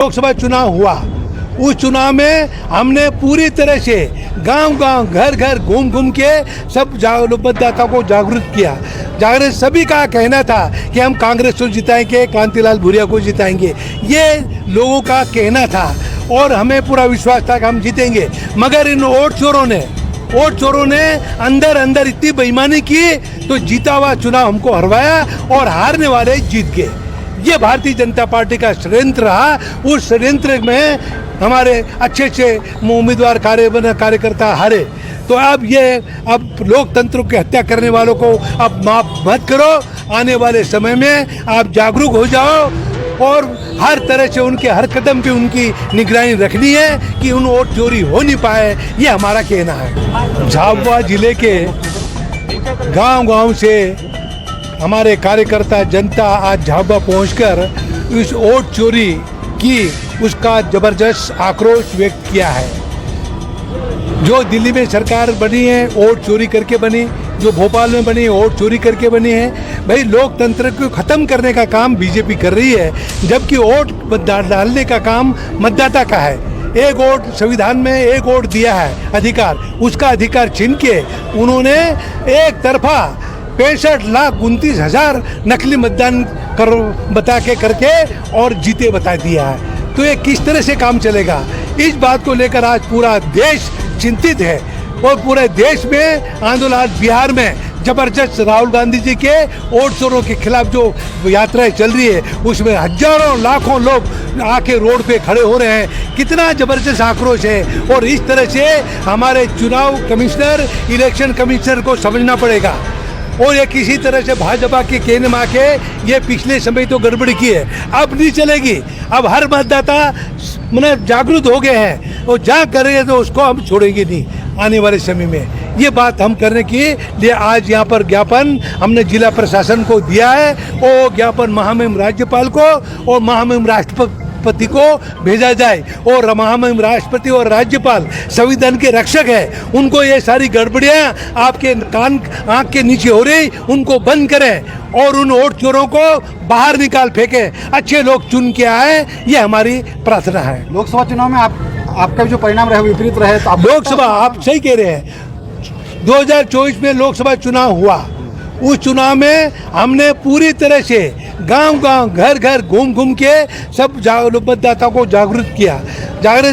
लोकसभा चुनाव हुआ, उस चुनाव में हमने पूरी तरह से गांव-गांव, घर-घर घूम के सब मतदाताओं को जागरूक किया। सभी का कहना था कि हम कांग्रेस को जिताएंगे, कांतिलाल भूरिया को जिताएंगे, ये लोगों का कहना था और हमें पूरा विश्वास था कि हम जीतेंगे। मगर इन वोट चोरों ने अंदर इतनी बेईमानी की तो जीता हुआ चुनाव हमको हरवाया और हारने वाले जीत गए। ये भारतीय जनता पार्टी का षड्यंत्र रहा। उस षड्यंत्र में हमारे अच्छे उम्मीदवार कार्यकर्ता हारे। तो अब लोकतंत्र की हत्या करने वालों को अब माफ मत करो। आने वाले समय में आप जागरूक हो जाओ और हर तरह से उनके हर कदम पे उनकी निगरानी रखनी है कि उन वोट चोरी हो नहीं पाए, ये हमारा कहना है। झाबुआ जिले के गांव से हमारे कार्यकर्ता जनता आज झाबुआ पहुंचकर इस वोट चोरी की उसका जबरदस्त आक्रोश व्यक्त किया है। जो दिल्ली में सरकार बनी है वोट चोरी करके बनी, जो भोपाल में बनी वोट चोरी करके बनी है। भाई लोकतंत्र को खत्म करने का काम बीजेपी कर रही है, जबकि वोट डालने का काम मतदाता का है। एक वोट संविधान में एक वोट दिया है अधिकार, उसका अधिकार छीन के उन्होंने एक तरफा 65,29,000 नकली मतदान करके और जीते बता दिया है। तो ये किस तरह से काम चलेगा, इस बात को लेकर आज पूरा देश चिंतित है और पूरे देश में आंदोलन। बिहार में जबरदस्त राहुल गांधी जी के वोट चोरों के खिलाफ जो यात्राएं चल रही है, उसमें हजारों लाखों लोग आके रोड पे खड़े हो रहे हैं। कितना जबरदस्त आक्रोश है और इस तरह से हमारे चुनाव कमिश्नर, इलेक्शन कमिश्नर को समझना पड़ेगा। और ये किसी तरह से भाजपा के कहने में आके ये पिछले समय तो गड़बड़ी की है, अब नहीं चलेगी। अब हर मतदाता जागरूक हो गए हैं और जहाँ करेंगे तो उसको हम छोड़ेंगे नहीं आने वाले समय में। ये बात हम करने के लिए आज यहाँ पर ज्ञापन हमने जिला प्रशासन को दिया है और ज्ञापन महामहिम राज्यपाल को और महामहिम राष्ट्रपति को भेजा जाए। और महामहिम राष्ट्रपति और राज्यपाल संविधान के रक्षक है, उनको ये सारी गड़बड़ियाँ आपके कान आँख के नीचे हो रही, उनको बंद करें और उन वोट चोरों को बाहर निकाल फेंकें। अच्छे लोग चुन के आए, ये हमारी प्रार्थना है। लोकसभा चुनाव में आपका जो परिणाम रहे विपरीत रहे तो लोकसभा, आप सही कह रहे हैं, 2024 में लोकसभा चुनाव हुआ, उस चुनाव में हमने पूरी तरह से गांव-गांव, घर-घर घूम के सब मतदाताओं को जागरूक किया।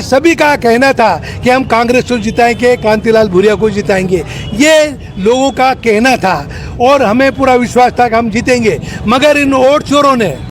सभी का कहना था कि हम कांग्रेस को जिताएंगे, कांतिलाल भूरिया को जिताएंगे, ये लोगों का कहना था और हमें पूरा विश्वास था कि हम जीतेंगे। मगर इन वोट चोरों ने